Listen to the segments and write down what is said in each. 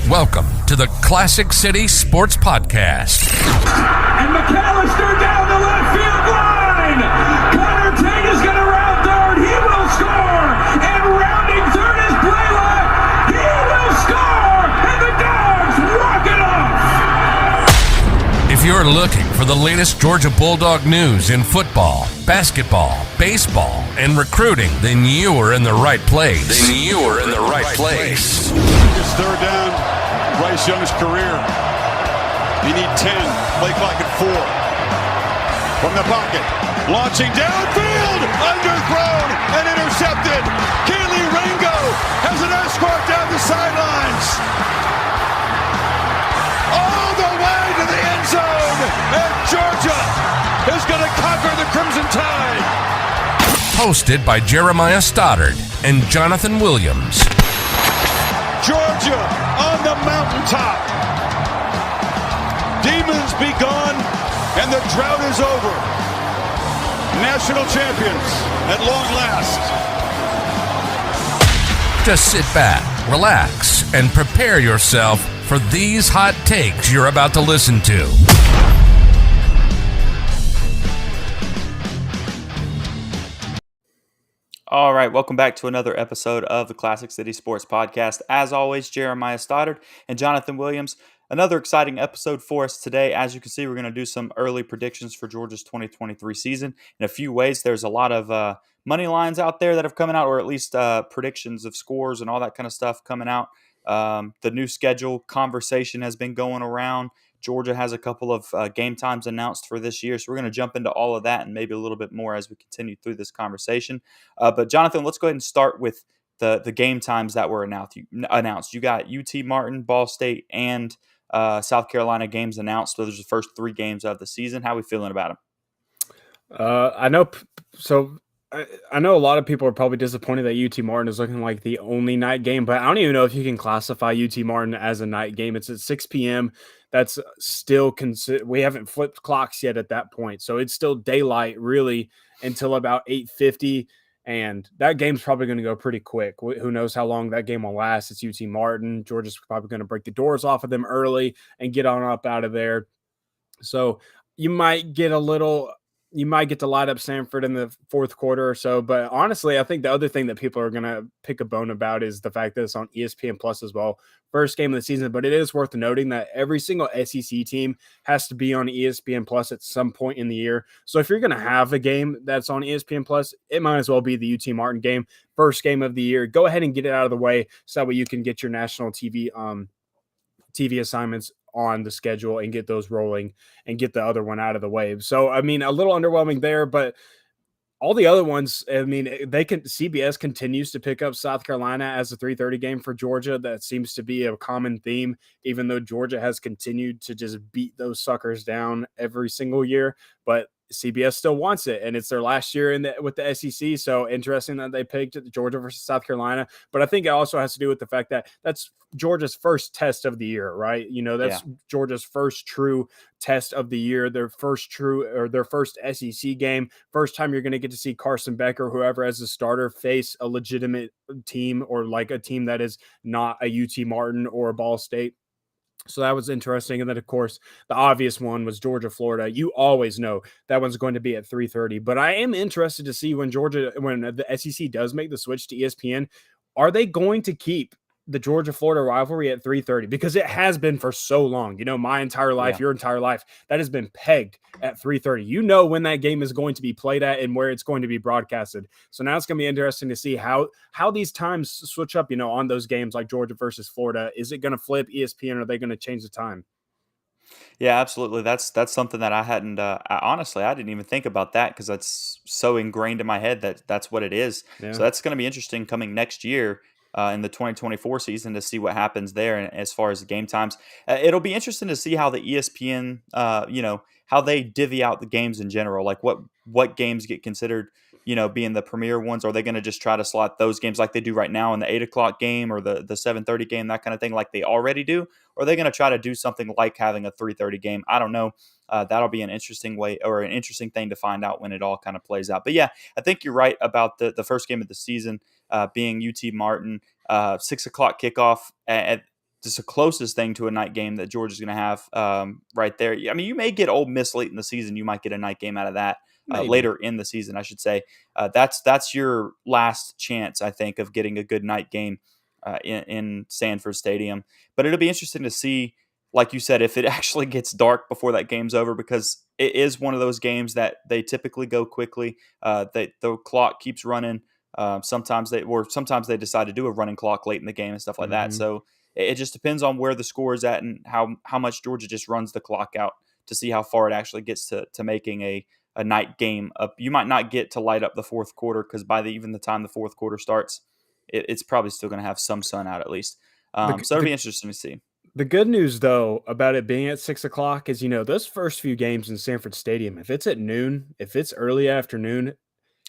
Welcome to the Classic City Sports Podcast. And McAllister down the left field line. Connor Tate is going to round third. He will score. And rounding third is Blaylock. He will score. And the Dogs walk it off. If you're looking for the latest Georgia Bulldog news in football, basketball, baseball, and recruiting, then you are in the right place. It's third down. Bryce Young's career. You need 10. Play clock at 4. From the pocket. Launching downfield. Underthrown and intercepted. Keely Ringo has an escort down the sidelines. All the way to the end zone. And Georgia is going to conquer the Crimson Tide. Hosted by Jeremiah Stoddard and Jonathan Williams. Georgia on the mountaintop. Demons be gone, and the drought is over. National champions at long last. Just sit back, relax, and prepare yourself for these hot takes you're about to listen to. All right, welcome back to another episode of the Classic City Sports Podcast. As always, Jeremiah Stoddard and Jonathan Williams. Another exciting episode for us today. As you can see, we're going to do some early predictions for Georgia's 2023 season. In a few ways, there's a lot of money lines out there that have come out, or at least predictions of scores and all that kind of stuff coming out. The new schedule conversation has been going around. Georgia has a couple of game times announced for this year, so we're going to jump into all of that and maybe a little bit more as we continue through this conversation. But Jonathan, let's go ahead and start with the game times that were announced. You got UT Martin, Ball State, and South Carolina games announced. So those are the first 3 games of the season. How are we feeling about them? I know a lot of people are probably disappointed that UT Martin is looking like the only night game, but I don't even know if you can classify UT Martin as a night game. It's at 6 p.m. That's still we haven't flipped clocks yet at that point, so it's still daylight really until about 8:50, and that game's probably going to go pretty quick. Who knows how long that game will last? It's UT Martin. Georgia's probably going to break the doors off of them early and get on up out of there. So you might get to light up Sanford in the fourth quarter or so. But honestly, I think the other thing that people are going to pick a bone about is the fact that it's on ESPN Plus as well. First game of the season, but it is worth noting that every single SEC team has to be on ESPN Plus at some point in the year. So if you're going to have a game that's on ESPN Plus, it might as well be the UT Martin game, first game of the year. Go ahead and get it out of the way so that way you can get your national TV assignments on the schedule and get those rolling and get the other one out of the way. So, I mean, a little underwhelming there, but all the other ones, I mean, CBS continues to pick up South Carolina as a 3:30 game for Georgia. That seems to be a common theme, even though Georgia has continued to just beat those suckers down every single year. But CBS still wants it, and it's their last year with the SEC. So interesting that they picked Georgia versus South Carolina. But I think it also has to do with the fact that that's Georgia's first test of the year, right? You know, that's Georgia's first true test of the year, their first SEC game. First time you're going to get to see Carson Beck or whoever as a starter face a legitimate team, or like a team that is not a UT Martin or a Ball State. So that was interesting. And then, of course, the obvious one was Georgia, Florida. You always know that one's going to be at 3:30. But I am interested to see when the SEC does make the switch to ESPN, are they going to keep the Georgia-Florida rivalry at 3:30? Because it has been for so long. You know, my entire life, your entire life, that has been pegged at 3:30. You know when that game is going to be played at and where it's going to be broadcasted. So now it's going to be interesting to see how these times switch up, you know, on those games like Georgia versus Florida. Is it going to flip ESPN, or are they going to change the time? Yeah, absolutely. That's something that I hadn't honestly, I didn't even think about that, because that's so ingrained in my head that that's what it is. Yeah. So that's going to be interesting coming next year in the 2024 season to see what happens there. And as far as the game times, it'll be interesting to see how the ESPN, how they divvy out the games in general, like what games get considered, you know, being the premier ones. Are they going to just try to slot those games like they do right now in the 8 o'clock game or the 7:30 game, that kind of thing, like they already do? Or are they going to try to do something like having a 3:30 game? I don't know. That'll be an interesting way, or an interesting thing to find out when it all kind of plays out. But yeah, I think you're right about the first game of the season being UT Martin, 6 o'clock kickoff. just the closest thing to a night game that Georgia's going to have right there. I mean, you may get Ole Miss late in the season. You might get a night game out of that later in the season, I should say. That's your last chance, I think, of getting a good night game in Sanford Stadium. But it'll be interesting to see, like you said, if it actually gets dark before that game's over, because it is one of those games that they typically go quickly. The clock keeps running. Sometimes they decide to do a running clock late in the game and stuff like that. So it just depends on where the score is at and how much Georgia just runs the clock out to see how far it actually gets to making a night game up. You might not get to light up the fourth quarter, because by even the time the fourth quarter starts, it's probably still going to have some sun out at least. So it'll be interesting to see. The good news, though, about it being at 6 o'clock is, those first few games in Sanford Stadium, if it's at noon, if it's early afternoon,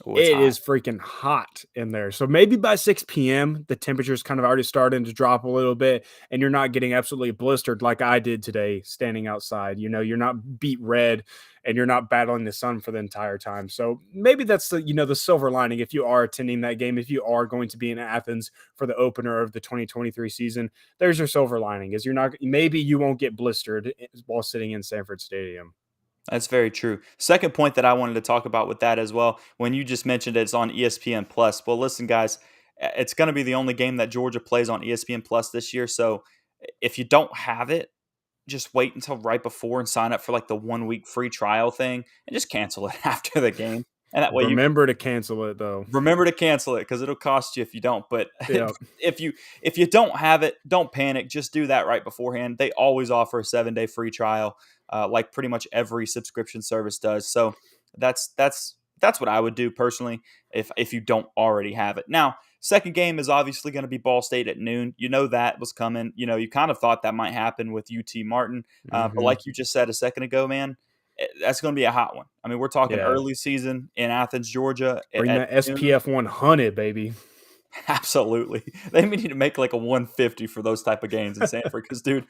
it is freaking hot in there. So maybe by 6 p.m., the temperature's kind of already starting to drop a little bit, and you're not getting absolutely blistered like I did today standing outside. You're not beat red, and you're not battling the sun for the entire time. So maybe that's the silver lining if you are attending that game, if you are going to be in Athens for the opener of the 2023 season. There's your silver lining, is maybe you won't get blistered while sitting in Sanford Stadium. That's very true. Second point that I wanted to talk about with that as well, when you just mentioned it's on ESPN Plus. Well, listen, guys, it's going to be the only game that Georgia plays on ESPN Plus this year. So if you don't have it, just wait until right before and sign up for like the 1 week free trial thing and just cancel it after the game. And that way remember to cancel it, though. Remember to cancel it, because it'll cost you if you don't. But if you don't have it, don't panic. Just do that right beforehand. They always offer a 7-day free trial, like pretty much every subscription service does. So that's what I would do personally if you don't already have it. Now, second game is obviously going to be Ball State at noon. That was coming. You kind of thought that might happen with UT Martin. But like you just said a second ago, man, that's going to be a hot one. I mean, we're talking early season in Athens, Georgia. Bring that SPF 100, baby. Absolutely. They need to make like a 150 for those type of games in Sanford, because, dude,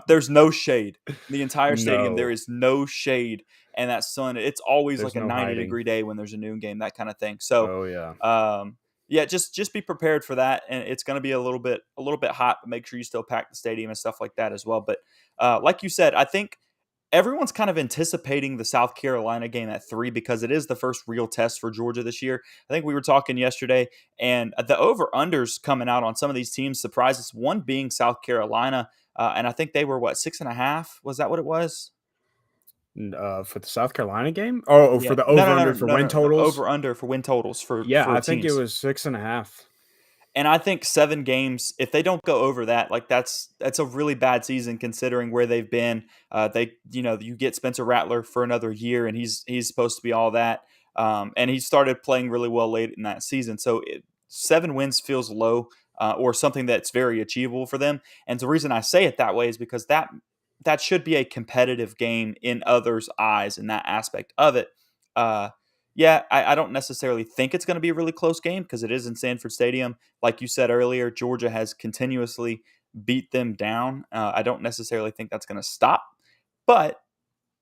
there's no shade. The entire stadium, there is no shade. And that sun, it's always there's like a 90-degree day when there's a noon game, that kind of thing. So, just be prepared for that. And it's going to be a little bit hot, but make sure you still pack the stadium and stuff like that as well. But like you said, I think everyone's kind of anticipating the South Carolina game at 3, because it is the first real test for Georgia this year. I think we were talking yesterday, and the over-unders coming out on some of these teams surprised us, one being South Carolina, and I think they were, 6.5? Was that what it was? For the South Carolina game? For the over-under for win totals? Over-under for win totals for I think it was 6.5. And I think 7 games, if they don't go over that, like that's a really bad season considering where they've been. You get Spencer Rattler for another year, and he's supposed to be all that. And he started playing really well late in that season. So 7 wins feels low, or something that's very achievable for them. And the reason I say it that way is because that should be a competitive game in others' eyes in that aspect of it. I don't necessarily think it's going to be a really close game, because it is in Sanford Stadium. Like you said earlier, Georgia has continuously beat them down. I don't necessarily think that's going to stop, but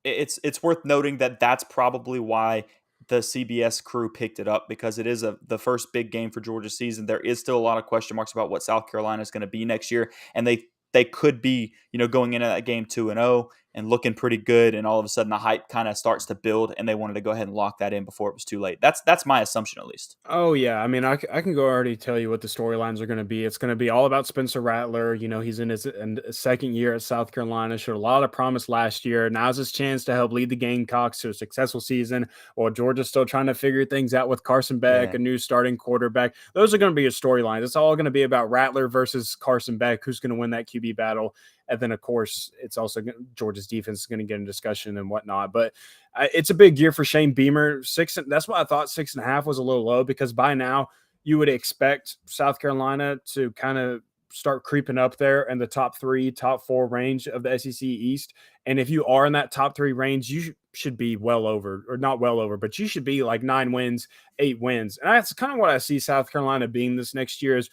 it's worth noting that that's probably why the CBS crew picked it up, because it is the first big game for Georgia's season. There is still a lot of question marks about what South Carolina is going to be next year, and they could be, going into that game 2-0 and looking pretty good, and all of a sudden the hype kind of starts to build, and they wanted to go ahead and lock that in before it was too late. That's my assumption, at least. Oh, yeah. I mean, I can go already tell you what the storylines are going to be. It's going to be all about Spencer Rattler. He's in his second year at South Carolina, showed a lot of promise last year. Now's his chance to help lead the Gamecocks to a successful season, while Georgia's still trying to figure things out with Carson Beck, a new starting quarterback. Those are going to be your storylines. It's all going to be about Rattler versus Carson Beck, who's going to win that QB battle. And then, of course, it's also Georgia's defense is going to get in discussion and whatnot. But it's a big year for Shane Beamer. That's why I thought 6.5 was a little low, because by now you would expect South Carolina to kind of start creeping up there in the top 3, top 4 range of the SEC East. And if you are in that top 3 range, you should be well over, or not well over, but you should be like 9 wins, 8 wins. And that's kind of what I see South Carolina being this next year, is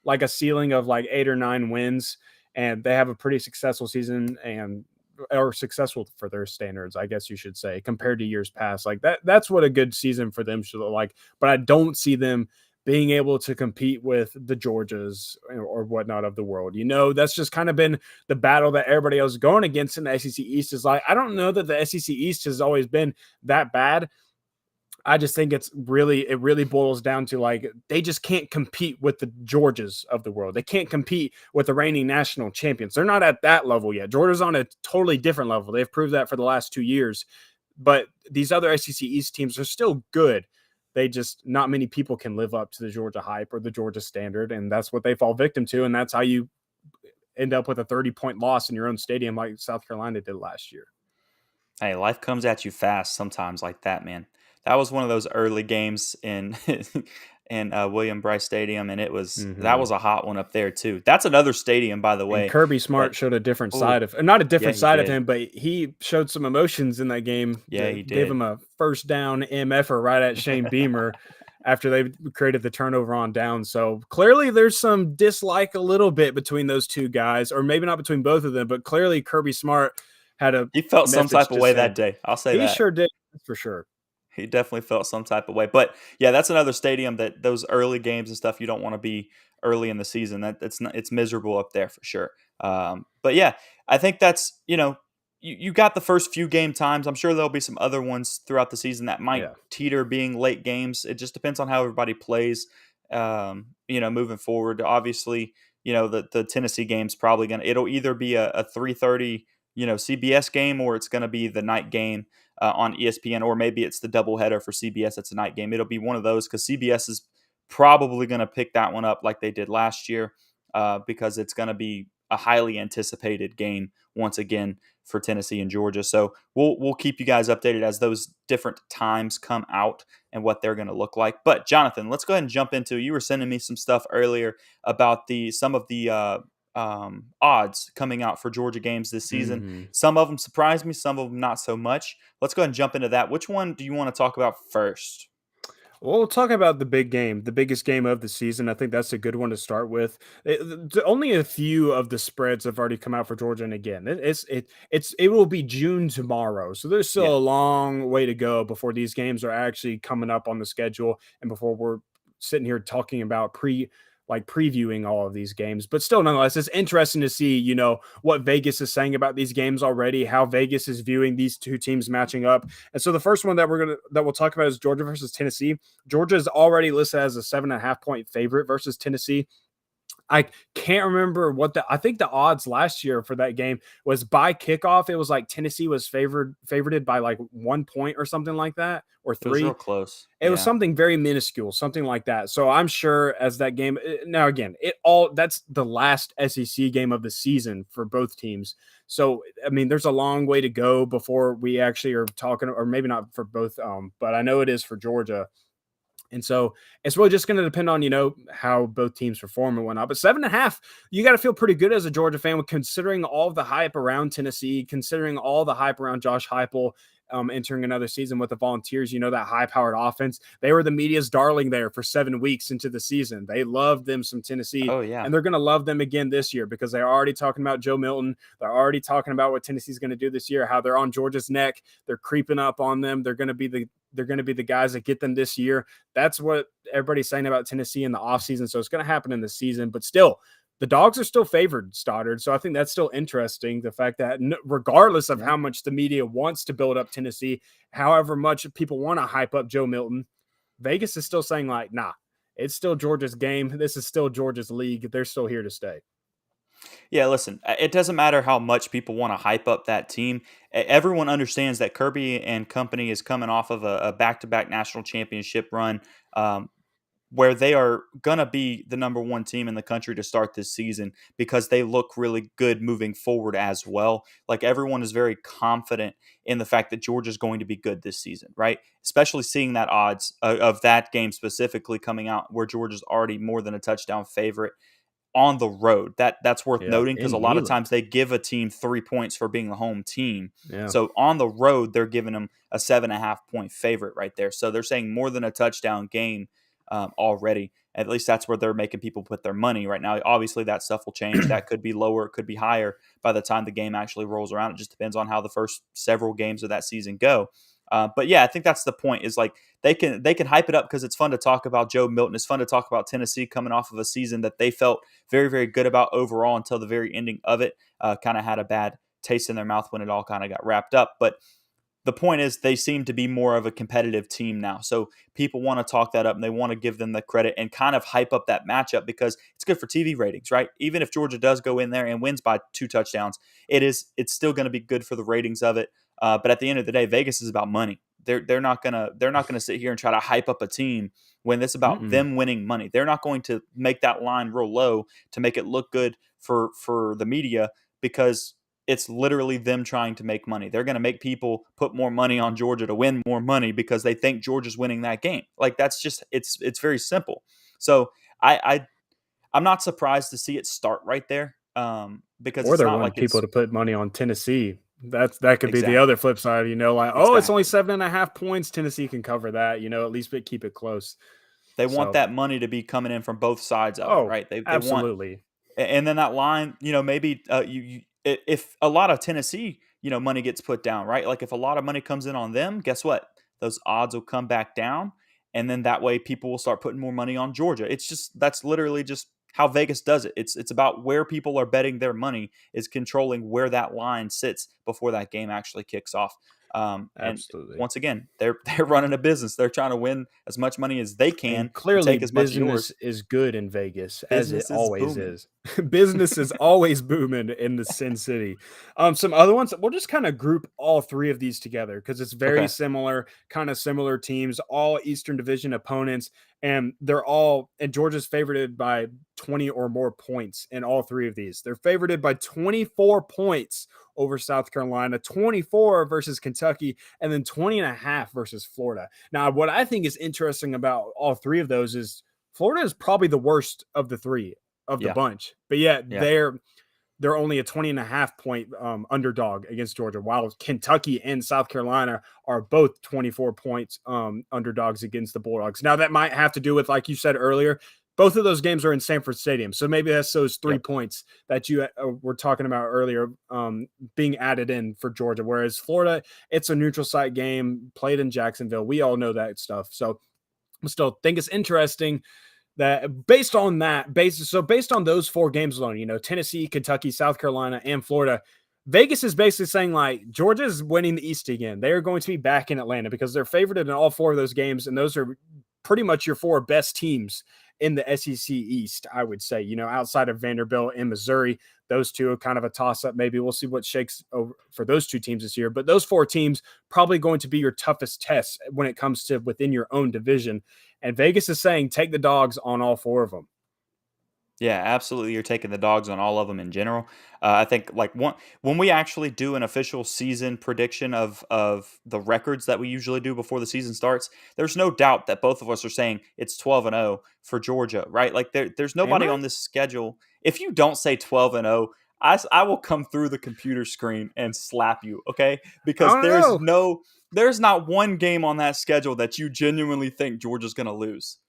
like a ceiling of like 8 or 9 wins. And they have a pretty successful season, or successful for their standards, I guess you should say, compared to years past. Like that's what a good season for them should look like. But I don't see them being able to compete with the Georgias or whatnot of the world. That's just kind of been the battle that everybody else is going against in the SEC East. Is like, I don't know that the SEC East has always been that bad. I just think it really boils down to, like, they just can't compete with the Georgias of the world. They can't compete with the reigning national champions. They're not at that level yet. Georgia's on a totally different level. They've proved that for the last 2 years. But these other SEC East teams are still good. They just, not many people can live up to the Georgia hype or the Georgia standard, and that's what they fall victim to, and that's how you end up with a 30-point loss in your own stadium like South Carolina did last year. Hey, life comes at you fast sometimes like that, man. That was one of those early games in William Bryce Stadium, and that was a hot one up there too. That's another stadium, by the way. And Kirby Smart showed a different side of, not a different side of him, but he showed some emotions in that game. Yeah, he did. Gave him a first down MFer right at Shane Beamer after they created the turnover on down. So clearly there's some dislike a little bit between those two guys, or maybe not between both of them, but clearly Kirby Smart he felt some type of way that day. I'll say that. He sure did, for sure. He definitely felt some type of way. But yeah, that's another stadium that those early games and stuff, you don't want to be early in the season. It's miserable up there for sure. But yeah, I think that's, you got the first few game times. I'm sure there'll be some other ones throughout the season that might teeter being late games. It just depends on how everybody plays, moving forward. Obviously, the Tennessee game's probably it'll either be a 3:30, CBS game, or it's going to be the night game on ESPN, or maybe it's the doubleheader for CBS. It's a night game. It'll be one of those because CBS is probably going to pick that one up like they did last year because it's going to be a highly anticipated game once again for Tennessee and Georgia. So we'll keep you guys updated as those different times come out and what they're going to look like. But Jonathan, let's go ahead and jump into, you were sending me some stuff earlier about some of the odds coming out for Georgia games this season. Mm-hmm. Some of them surprised me, some of them not so much. Let's go ahead and jump into that. Which one do you want to talk about first? Well, we'll talk about the big game, the biggest game of the season. I think that's a good one to start with. Only a few of the spreads have already come out for Georgia, and again, it will be June tomorrow, so there's still a long way to go before these games are actually coming up on the schedule, and before we're sitting here talking about previewing all of these games. But still, nonetheless, it's interesting to see, what Vegas is saying about these games already, how Vegas is viewing these two teams matching up. And so the first one that we'll talk about is Georgia versus Tennessee. Georgia is already listed as a 7.5 point favorite versus Tennessee. I can't remember I think the odds last year for that game was by kickoff. It was like Tennessee was favored by like 1 point or something like that, or 3. It was real close. It was something very minuscule, something like that. So I'm sure as that game now, again, that's the last SEC game of the season for both teams. So, I mean, there's a long way to go before we actually are talking, or maybe not for both, but I know it is for Georgia. And so it's really just going to depend on, how both teams perform and whatnot. But 7.5, you got to feel pretty good as a Georgia fan, considering all the hype around Tennessee, considering all the hype around Josh Heupel entering another season with the Volunteers. That high-powered offense. They were the media's darling there for 7 weeks into the season. They loved them some Tennessee. Oh, yeah. And they're going to love them again this year because they're already talking about Joe Milton. They're already talking about what Tennessee's going to do this year, how they're on Georgia's neck. They're creeping up on them. They're going to be the guys that get them this year. That's what everybody's saying about Tennessee in the offseason. So it's going to happen in the season. But still, the Dogs are still favored, Stoddard. So I think that's still interesting. The fact that regardless of how much the media wants to build up Tennessee, however much people want to hype up Joe Milton, Vegas is still saying like, nah, it's still Georgia's game. This is still Georgia's league. They're still here to stay. Yeah, listen, it doesn't matter how much people want to hype up that team. Everyone understands that Kirby and company is coming off of a back-to-back national championship run where they are going to be the number one team in the country to start this season because they look really good moving forward as well. Like, everyone is very confident in the fact that Georgia's going to be good this season, right? Especially seeing that odds of that game specifically coming out where Georgia's already more than a touchdown favorite on the road. That's worth noting because a lot of times they give a team 3 points for being the home team. Yeah. So on the road, they're giving them a 7.5 point favorite right there. So they're saying more than a touchdown game already. At least that's where they're making people put their money right now. Obviously, that stuff will change. That could be lower. It could be higher by the time the game actually rolls around. It just depends on how the first several games of that season go. But yeah, I think that's the point. Is like they can hype it up because it's fun to talk about Joe Milton. It's fun to talk about Tennessee coming off of a season that they felt very, very good about overall until the very ending of it. Kind of had a bad taste in their mouth when it all kind of got wrapped up. But the point is they seem to be more of a competitive team now. So people want to talk that up and they want to give them the credit and kind of hype up that matchup because it's good for TV ratings, right? Even if Georgia does go in there and wins by 2 touchdowns, it's still going to be good for the ratings of it. But at the end of the day, Vegas is about money. They're not gonna sit here and try to hype up a team when it's about them winning money. They're not going to make that line real low to make it look good for the media because it's literally them trying to make money. They're going to make people put more money on Georgia to win more money because they think Georgia's winning that game. Like that's just it's very simple. So I'm not surprised to see it start right there because or it's they're not wanting like people to put money on Tennessee. That could be Exactly. the other flip side, like, Exactly. it's only 7.5 points. Tennessee can cover that, at least keep it close. They want that money to be coming in from both sides of it, right? They want, absolutely. and then that line, maybe if a lot of Tennessee, money gets put down, right? Like if a lot of money comes in on them, guess what? Those odds will come back down, and then that way people will start putting more money on Georgia. That's literally just how Vegas does it. It's about where people are betting their money is controlling where that line sits before that game actually kicks off. And Absolutely. once again, they're running a business. They're trying to win as much money as they can And clearly, take as much of yours. business is good in Vegas, as it Business is always booming. is. Business is always booming in the Sin City. Some other ones, we'll just kind of group all three of these together because it's very Okay. similar, kind of similar teams, all Eastern Division opponents, and Georgia's favorited by 20 or more points in all three of these. They're favorited by 24 points over South Carolina, 24 versus Kentucky, and then 20.5 versus Florida. Now, what I think is interesting about all three of those is Florida is probably the worst of the three of the bunch, but yet they're only a 20.5 point underdog against Georgia, while Kentucky and South Carolina are both 24 points underdogs against the Bulldogs. Now, that might have to do with, like you said earlier, both of those games are in Sanford Stadium. So maybe that's those 3 points that you were talking about earlier being added in for Georgia. Whereas Florida, it's a neutral site game played in Jacksonville. We all know that stuff. So I still think it's interesting that based on those 4 games alone, Tennessee, Kentucky, South Carolina, and Florida, Vegas is basically saying like Georgia's winning the East again. They are going to be back in Atlanta because they're favored in all 4 of those games. And those are pretty much your 4 best teams in the SEC East, I would say, outside of Vanderbilt and Missouri. Those 2 are kind of a toss-up. Maybe we'll see what shakes over for those 2 teams this year. But those 4 teams probably going to be your toughest tests when it comes to within your own division. And Vegas is saying take the dogs on all 4 of them. Yeah, absolutely. You're taking the dogs on all of them in general. I think when we actually do an official season prediction of the records that we usually do before the season starts, there's no doubt that both of us are saying it's 12-0 for Georgia, right? Like there's nobody on this schedule. If you don't say 12-0, I will come through the computer screen and slap you, okay? Because there's not one game on that schedule that you genuinely think Georgia's going to lose.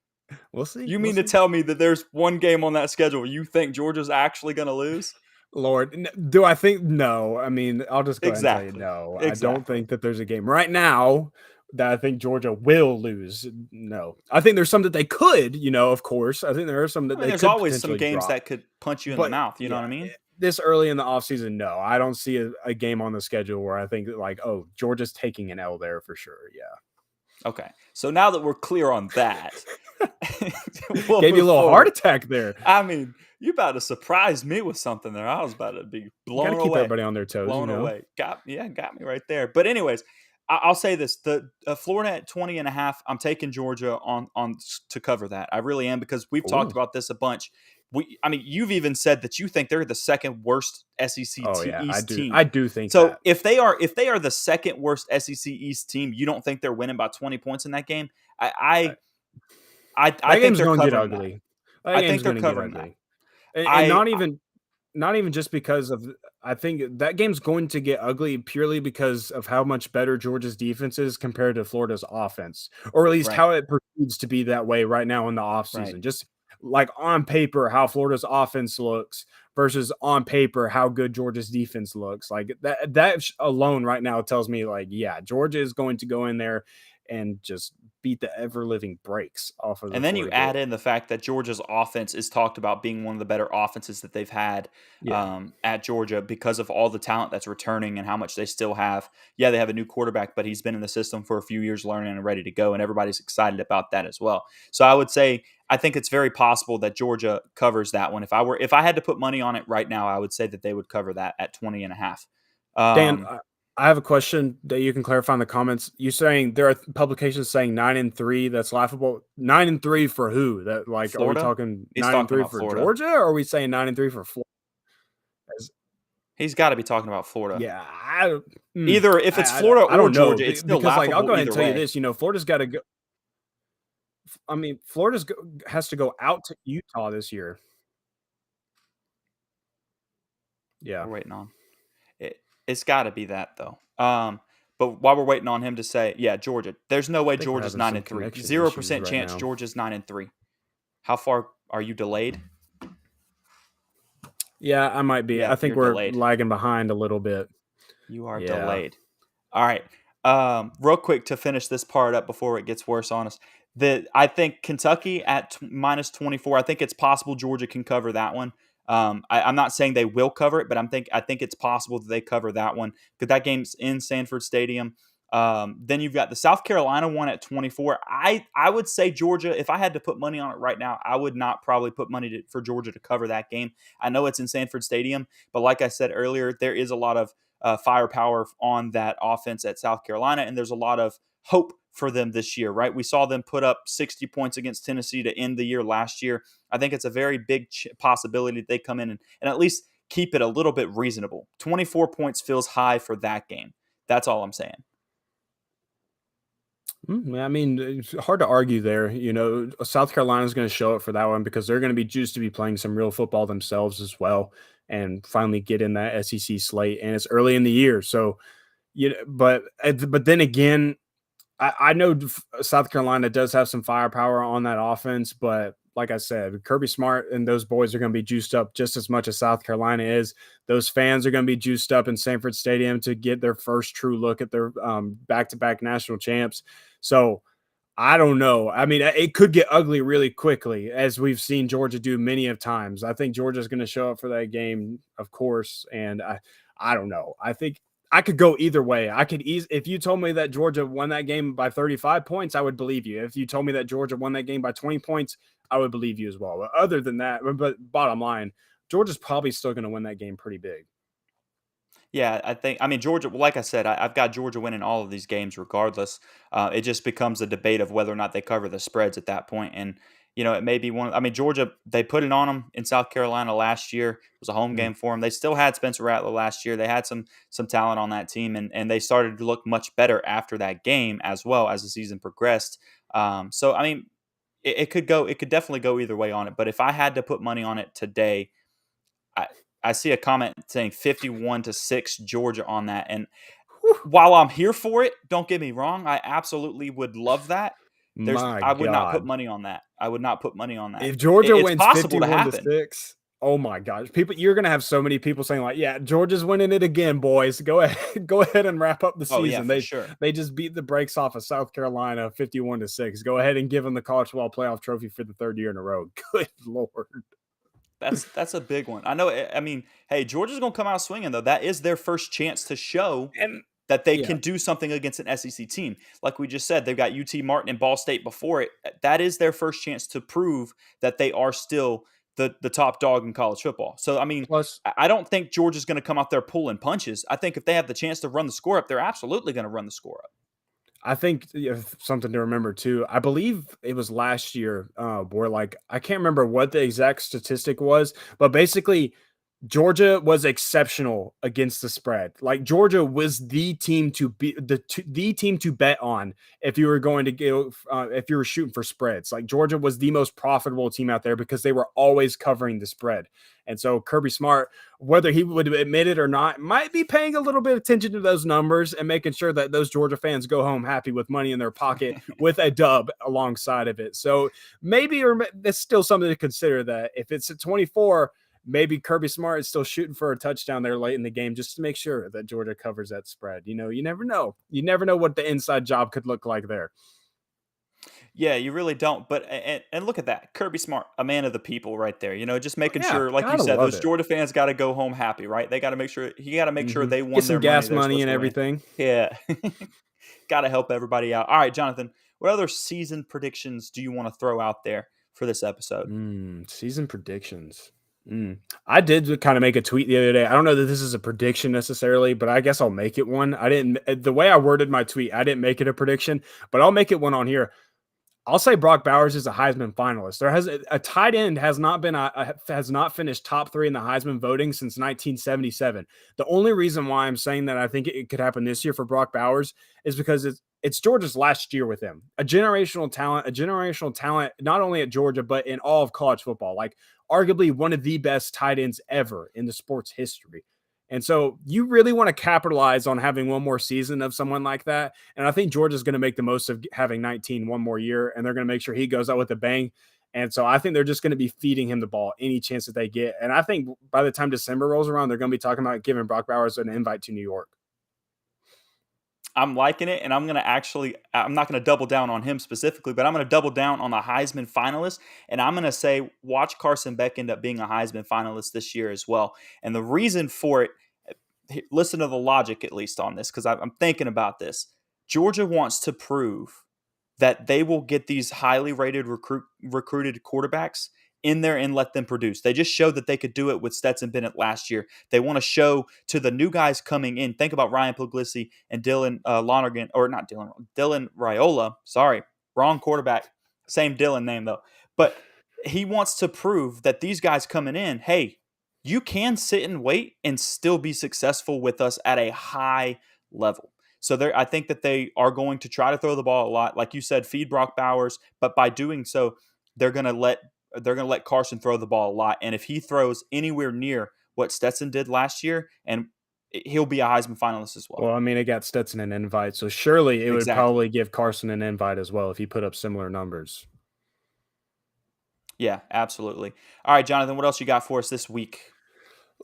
We'll see. You mean to tell me that there's one game on that schedule you think Georgia's actually going to lose? Lord, do I think? No. I mean, I'll just go ahead and tell you no. Exactly. I don't think that there's a game right now that I think Georgia will lose. No. I think there's some that they could, of course. I think there are some that they could. There's always some games that could punch you in the mouth. You know what I mean? This early in the offseason, no. I don't see a game on the schedule where I think like, oh, Georgia's taking an L there for sure. Yeah. Okay. So now that we're clear on that, gave you a little heart attack there. I mean, you about to surprise me with something there. I was about to be blown away. Keep everybody on their toes. Blown away. Got me right there. But anyways, I'll say this: the Florida at 20.5. I'm taking Georgia on to cover that. I really am because we've talked about this a bunch. You've even said that you think they're the second worst SEC East team. I do think so. That. If they are the second worst SEC East team, you don't think they're winning by 20 points in that game? I think they're covering ugly. I think they're covering that. And not even just because of. I think that game's going to get ugly purely because of how much better Georgia's defense is compared to Florida's offense, or at least how it perceives to be that way right now in the offseason. Just like on paper, how Florida's offense looks versus on paper how good Georgia's defense looks. Like that alone right now tells me like, yeah, Georgia is going to go in there and just beat the ever living brakes off of the And then you Florida add Gate. in the fact that Georgia's offense is talked about being one of the better offenses that they've had at Georgia because of all the talent that's returning and how much they still have. Yeah, they have a new quarterback, but he's been in the system for a few years learning and ready to go, and everybody's excited about that as well. So I would say I think it's very possible that Georgia covers that one. If I had to put money on it right now, I would say that they would cover that at 20.5. Dan, I have a question that you can clarify in the comments. You're saying there are publications saying 9-3. That's laughable. 9-3 for who? That like Florida? Are we talking He's 9-3 talking for Florida. Georgia, or are we saying 9-3 for Florida? He's got to be talking about Florida. Yeah, either if it's Florida I don't or Georgia, it's still because like I'll laughable go ahead and either tell you way. this. You know, Florida's got to go. I mean, has to go out to Utah this year. Yeah, We're waiting on it. It's got to be that though. But while we're waiting on him to say, yeah, Georgia, there's no way Georgia's 9-3. 0% chance now. Georgia's 9-3. How far are you delayed? Yeah, I might be. Yeah, I think you're we're delayed. lagging behind a little bit. You are Yeah. delayed. All right. Real quick to finish this part up before it gets worse on us. I think Kentucky at minus 24. I think it's possible Georgia can cover that one. I'm not saying they will cover it, but I think it's possible that they cover that one because that game's in Sanford Stadium. Then you've got the South Carolina one at 24. I would say Georgia, if I had to put money on it right now, I would not probably put money for Georgia to cover that game. I know it's in Sanford Stadium, but like I said earlier, there is a lot of firepower on that offense at South Carolina, and there's a lot of hope for them this year, right? We saw them put up 60 points against Tennessee to end the year last year. I think it's a very big possibility that they come in and at least keep it a little bit reasonable. 24 points feels high for that game. That's all I'm saying. I mean, it's hard to argue there. You know, South Carolina is going to show up for that one because they're going to be juiced to be playing some real football themselves as well and finally get in that SEC slate. And it's early in the year. So, you know, but then again, I know South Carolina does have some firepower on that offense, but like I said, Kirby Smart and those boys are going to be juiced up just as much as South Carolina is. Those fans are going to be juiced up in Sanford Stadium to get their first true look at their back-to-back national champs. So I don't know. I mean, it could get ugly really quickly, as we've seen Georgia do many of times. I think Georgia's going to show up for that game, of course, and I don't know. I think I could go either way. If you told me that Georgia won that game by 35 points, I would believe you. If you told me that Georgia won that game by 20 points, I would believe you as well. But other than that, but bottom line, Georgia's probably still going to win that game pretty big. Yeah, I mean, Georgia, like I said, I've got Georgia winning all of these games regardless. It just becomes a debate of whether or not they cover the spreads at that point. And, you know, it may be Georgia, they put it on them in South Carolina last year. It was a home game for them. They still had Spencer Rattler last year. They had some talent on that team, and they started to look much better after that game as well as the season progressed. So, I mean, it could definitely go either way on it. But if I had to put money on it today, I see a comment saying 51-6 Georgia on that. And while I'm here for it, don't get me wrong, I absolutely would love that. I would not put money on that. I would not put money on that. If Georgia wins 51-6, oh my gosh. You're going to have so many people saying like, yeah, Georgia's winning it again, boys. Go ahead and wrap up the season. They just beat the brakes off of South Carolina 51-6. Go ahead and give them the college football playoff trophy for the third year in a row. Good Lord. That's a big one. I know. I mean, hey, Georgia's going to come out swinging, though. That is their first chance to show that they can do something against an SEC team. Like we just said, they've got UT Martin and Ball State before it. That is their first chance to prove that they are still the top dog in college football. So, I mean, I don't think Georgia's going to come out there pulling punches. I think if they have the chance to run the score up, they're absolutely going to run the score up. I think something to remember too. I believe it was last year where I can't remember what the exact statistic was, but basically Georgia was exceptional against the spread. Like Georgia was the team to be the team to bet on if you were going to go if you were shooting for spreads. Like Georgia was the most profitable team out there because they were always covering the spread. And so Kirby Smart, whether he would admit it or not, might be paying a little bit of attention to those numbers and making sure that those Georgia fans go home happy with money in their pocket with a dub alongside of it. So maybe, or that's still something to consider, that if it's at 24, maybe Kirby Smart is still shooting for a touchdown there late in the game just to make sure that Georgia covers that spread. You know, you never know. You never know what the inside job could look like there. Yeah, you really don't. But and look at that, Kirby Smart, a man of the people, right there. You know, just making Yeah, sure, like you gotta said, love those it. Georgia fans got to go home happy, right? They got to make sure they Get won some their money. gas They're money supposed and to win. everything. Yeah, got to help everybody out. All right, Jonathan, what other season predictions do you want to throw out there for this episode? Season predictions. I did kind of make a tweet the other day. I don't know that this is a prediction necessarily, but I guess I'll make it one. The way I worded my tweet, I didn't make it a prediction, but I'll make it one on here. I'll say Brock Bowers is a Heisman finalist. There has a tight end has not finished top 3 in the Heisman voting since 1977. The only reason why I'm saying that I think it could happen this year for Brock Bowers is because it's Georgia's last year with him. A generational talent, not only at Georgia, but in all of college football. Like arguably one of the best tight ends ever in the sport's history. And so you really want to capitalize on having one more season of someone like that. And I think Georgia's going to make the most of having 19 one more year, and they're going to make sure he goes out with a bang. And so I think they're just going to be feeding him the ball any chance that they get. And I think by the time December rolls around, they're going to be talking about giving Brock Bowers an invite to New York. I'm liking it, and I'm not going to double down on him specifically, but I'm going to double down on the Heisman finalist, and I'm going to say watch Carson Beck end up being a Heisman finalist this year as well. And the reason for it, listen to the logic at least on this, because I'm thinking about this. Georgia wants to prove that they will get these highly rated recruited quarterbacks in there and let them produce. They just showed that they could do it with Stetson Bennett last year. They want to show to the new guys coming in. Think about Ryan Puglisi and Dylan Lonergan, or not Dylan, Dylan Raiola. Sorry, wrong quarterback. Same Dylan name though. But he wants to prove that these guys coming in, hey, you can sit and wait and still be successful with us at a high level. So I think that they are going to try to throw the ball a lot. Like you said, feed Brock Bowers, but by doing so, they're going to let Carson throw the ball a lot. And if he throws anywhere near what Stetson did last year, and he'll be a Heisman finalist as well. Well, I mean, it got Stetson an invite, so surely it would probably give Carson an invite as well if he put up similar numbers. Yeah, absolutely. All right, Jonathan, what else you got for us this week?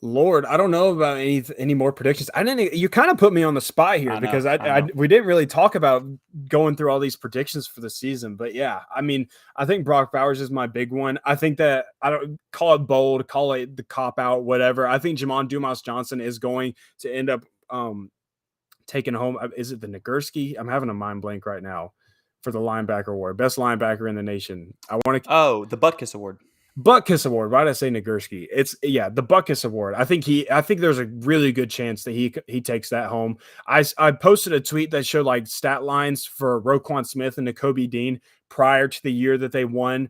Lord, I don't know about any more predictions. You kind of put me on the spot here because we didn't really talk about going through all these predictions for the season. But yeah, I mean, I think Brock Bowers is my big one. I think that I don't call it bold, call it the cop out, whatever. I think Jamon Dumas Johnson is going to end up taking home. Is it the Nagurski? I'm having a mind blank right now for the linebacker award, best linebacker in the nation. The Butkus Award. Butkus Award. Why did I say Nagurski? The Butkus Award. I think there's a really good chance that he takes that home. I posted a tweet that showed like stat lines for Roquan Smith and Nakobe Dean prior to the year that they won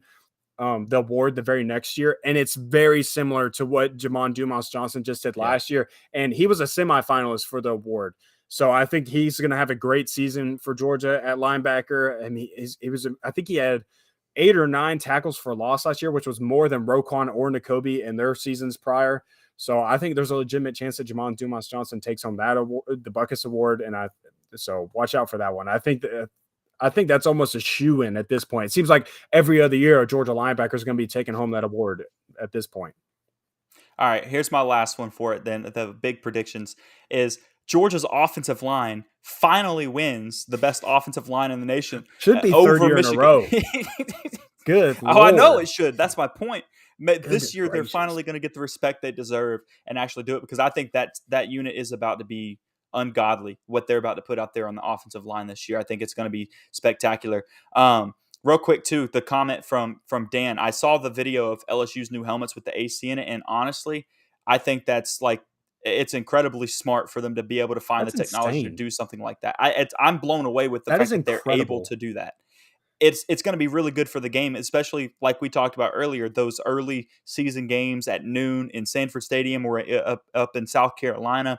the award the very next year. And it's very similar to what Jamon Dumas Johnson just did last year. And he was a semifinalist for the award. So I think he's going to have a great season for Georgia at linebacker. And I think he had 8 or 9 tackles for loss last year, which was more than Roquan or Nakobe in their seasons prior. So I think there's a legitimate chance that Jamon Dumas Johnson takes home that award, the Butkus Award, so watch out for that one. I think that's almost a shoo-in at this point. It seems like every other year a Georgia linebacker is going to be taking home that award at this point. All right, here's my last one for it then. The big predictions is Georgia's offensive line finally wins the best offensive line in the nation. Should be third year Michigan. in a row. Good Lord. I know it should. That's my point. This year, gracious. They're finally going to get the respect they deserve and actually do it, because I think that unit is about to be ungodly, what they're about to put out there on the offensive line this year. I think it's going to be spectacular. Real quick, too, the comment from Dan. I saw the video of LSU's new helmets with the AC in it, and honestly, I think that's it's incredibly smart for them to be able to find the technology insane. To do something like that. I'm blown away with the fact that they're able to do that. It's going to be really good for the game, especially like we talked about earlier, those early season games at noon in Sanford Stadium or up in South Carolina.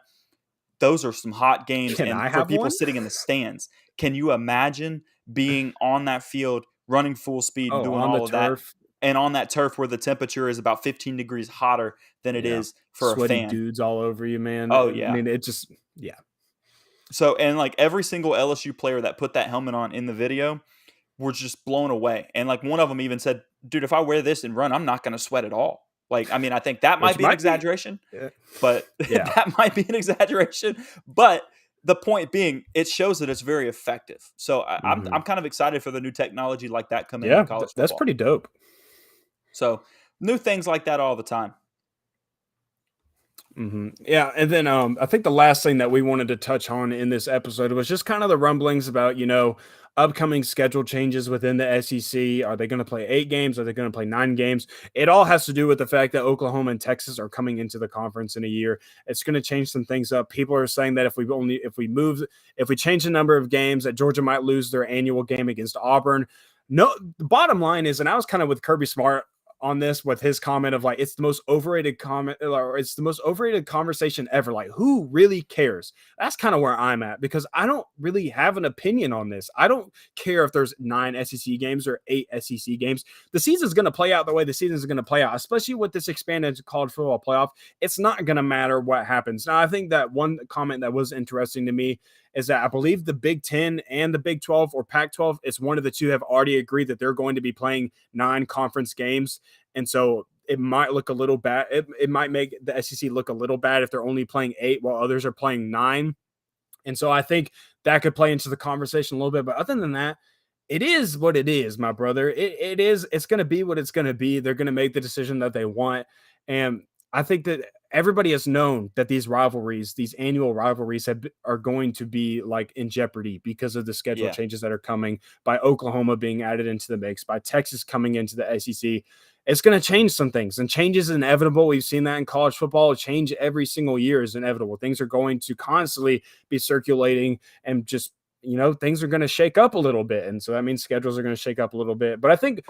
Those are some hot games. And for people sitting in the stands, can you imagine being on that field, running full speed, and doing all of that? And on that turf where the temperature is about 15 degrees hotter than it is for sweaty a fan. Dudes all over you, man. Oh, yeah. I mean, it just, yeah. So, and like every single LSU player that put that helmet on in the video were just blown away. And like one of them even said, dude, if I wear this and run, I'm not going to sweat at all. Like, I mean, I think that might be an exaggeration, but Yeah. that might be an exaggeration. But the point being, it shows that it's very effective. So I'm kind of excited for the new technology like that coming in college football. That's pretty dope. So new things like that all the time. Yeah, and then I think the last thing that we wanted to touch on in this episode was just kind of the rumblings about, upcoming schedule changes within the SEC. Are they going to play 8 games? Are they going to play 9 games? It all has to do with the fact that Oklahoma and Texas are coming into the conference in a year. It's going to change some things up. People are saying that if we change the number of games, that Georgia might lose their annual game against Auburn. No, the bottom line is, and I was kind of with Kirby Smart on this with his comment of like, it's the most overrated comment, or it's the most overrated conversation ever. Like, who really cares? That's kind of where I'm at, because I don't really have an opinion on this. I don't care if there's 9 SEC games or 8 SEC games. The season's going to play out the way the season is going to play out, especially with this expanded college football playoff. It's not going to matter what happens. Now, I think that one comment that was interesting to me is that I believe the Big 10 and the Big 12 or Pac-12, it's one of the two, have already agreed that they're going to be playing 9 conference games. And so it might look a little bad. It might make the SEC look a little bad if they're only playing 8 while others are playing 9. And so I think that could play into the conversation a little bit. But other than that, it is what it is, my brother. It's going to be what it's going to be. They're going to make the decision that they want. And I think that everybody has known that these annual rivalries are going to be like in jeopardy because of the schedule changes that are coming, by Oklahoma being added into the mix, by Texas coming into the SEC. It's going to change some things, and change is inevitable. We've seen that in college football. Change every single year is inevitable. Things are going to constantly be circulating, and just, things are going to shake up a little bit. And so that means schedules are going to shake up a little bit. But I think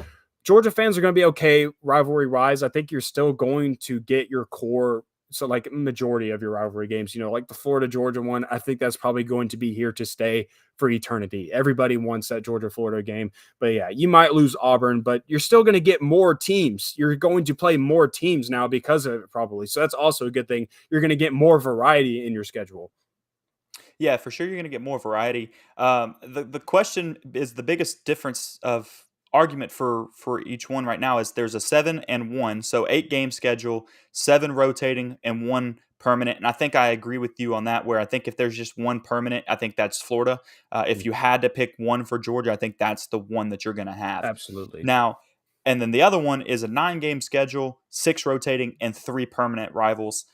Georgia fans are going to be okay rivalry-wise. I think you're still going to get your core, so like majority of your rivalry games, like the Florida-Georgia one, I think that's probably going to be here to stay for eternity. Everybody wants that Georgia-Florida game. But yeah, you might lose Auburn, but you're still going to get more teams. You're going to play more teams now because of it, probably. So that's also a good thing. You're going to get more variety in your schedule. Yeah, for sure you're going to get more variety. The question is, the biggest difference of argument for each one right now is there's a 7 and 1, so 8 game schedule, 7 rotating and 1 permanent. And I think I agree with you on that, where I think if there's just 1 permanent, I think that's Florida. If you had to pick one for Georgia, I think that's the one that you're going to have. Absolutely. Now, and then the other one is a 9 game schedule, 6 rotating and 3 permanent rivals.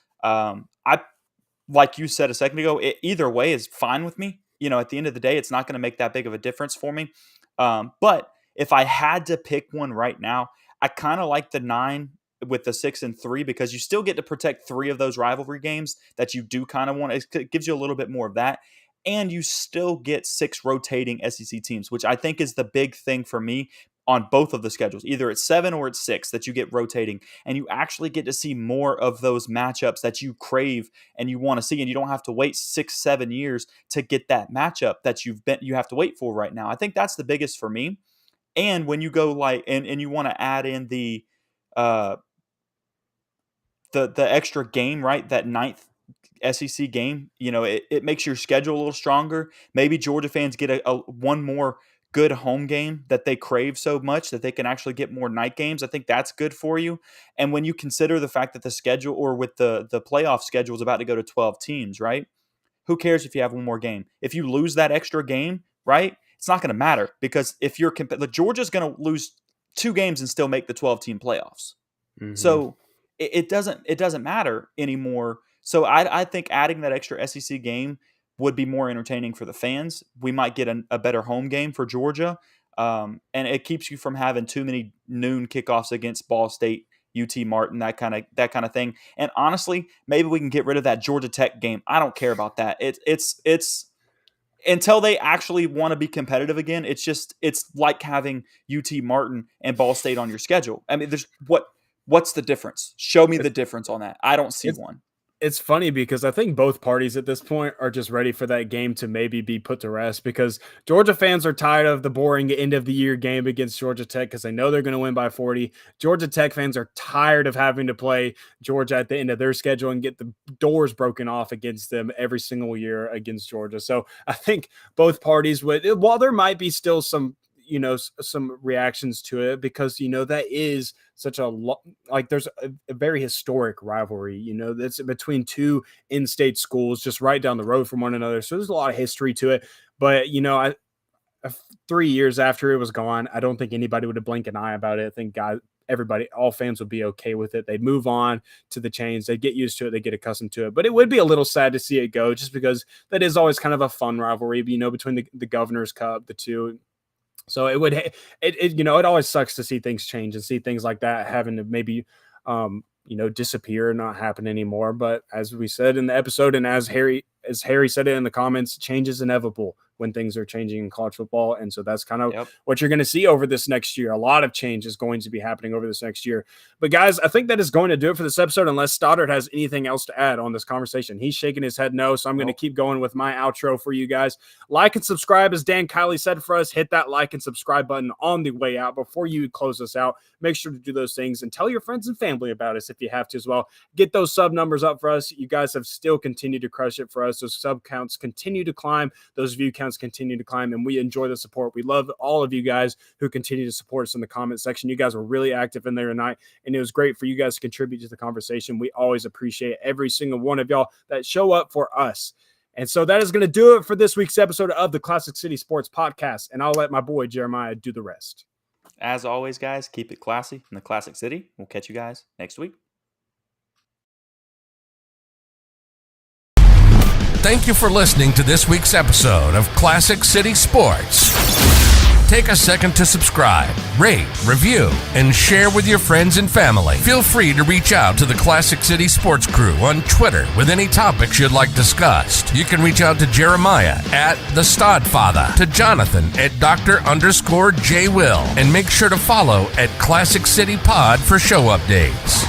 Like you said a second ago, either way is fine with me. At the end of the day, it's not going to make that big of a difference for me. But if I had to pick one right now, I kind of like the 9 with the 6 and 3, because you still get to protect 3 of those rivalry games that you do kind of want. It gives you a little bit more of that. And you still get 6 rotating SEC teams, which I think is the big thing for me on both of the schedules. Either it's 7 or it's 6 that you get rotating, and you actually get to see more of those matchups that you crave and you want to see, and you don't have to wait 6-7 years to get that matchup that you have to wait for right now. I think that's the biggest for me. And when you go and you want to add in the extra game, right? That 9th SEC game, it makes your schedule a little stronger. Maybe Georgia fans get a one more good home game that they crave so much that they can actually get more night games. I think that's good for you. And when you consider the fact that the schedule, or with the playoff schedule, is about to go to 12 teams, right? Who cares if you have one more game? If you lose that extra game, right? It's not going to matter, because if you're Georgia's going to lose 2 games and still make the 12-team playoffs. Mm-hmm. So it doesn't matter anymore. So I think adding that extra SEC game would be more entertaining for the fans. We might get a better home game for Georgia, and it keeps you from having too many noon kickoffs against Ball State, UT Martin, that kind of thing. And honestly, maybe we can get rid of that Georgia Tech game. I don't care about that. It's until they actually want to be competitive again. It's like having UT Martin and Ball State on your schedule. I mean, what's the difference? Show me the difference on that. I don't see one. It's funny because I think both parties at this point are just ready for that game to maybe be put to rest, because Georgia fans are tired of the boring end of the year game against Georgia Tech because they know they're going to win by 40. Georgia Tech fans are tired of having to play Georgia at the end of their schedule and get the doors broken off against them every single year against Georgia. So I think both parties would, while there might be still some some reactions to it because, that is such there's a very historic rivalry, that's between two in-state schools just right down the road from one another. So there's a lot of history to it. But, 3 years after it was gone, I don't think anybody would have blinked an eye about it. I think all fans would be okay with it. They'd move on to the chains. They'd get used to it. They get accustomed to it. But it would be a little sad to see it go just because that is always kind of a fun rivalry, between the Governor's Cup, the two. So it always sucks to see things change and see things like that having to maybe, disappear and not happen anymore. But as we said in the episode, and as Harry said it in the comments, change is inevitable when things are changing in college football. And so that's kind of what you're going to see over this next year. A lot of change is going to be happening over this next year. But guys, I think that is going to do it for this episode, unless Stoddard has anything else to add on this conversation. He's shaking his head no, so I'm going to keep going with my outro for you guys. Like and subscribe, as Dan Kiley said for us. Hit that like and subscribe button on the way out before you close us out. Make sure to do those things and tell your friends and family about us if you have to as well. Get those sub numbers up for us. You guys have still continued to crush it for us. Those sub counts continue to climb. Those view counts continue to climb, and we enjoy the support. We love all of you guys who continue to support us in the comment section. You guys were really active in there tonight, and it was great for you guys to contribute to the conversation. We always appreciate every single one of y'all that show up for us. And so that is going to do it for this week's episode of the Classic City Sports Podcast, and I'll let my boy Jeremiah do the rest. As always, guys, keep it classy in the Classic City. We'll catch you guys next week. Thank you for listening to this week's episode of Classic City Sports. Take a second to subscribe, rate, review, and share with your friends and family. Feel free to reach out to the Classic City Sports crew on Twitter with any topics you'd like discussed. You can reach out to Jeremiah at The Stodfather, to Jonathan at Dr._J Will, and make sure to follow at Classic City Pod for show updates.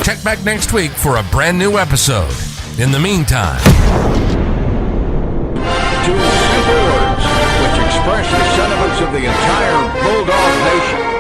Check back next week for a brand new episode. In the meantime, 2 simple words which express the sentiments of the entire Bulldog Nation.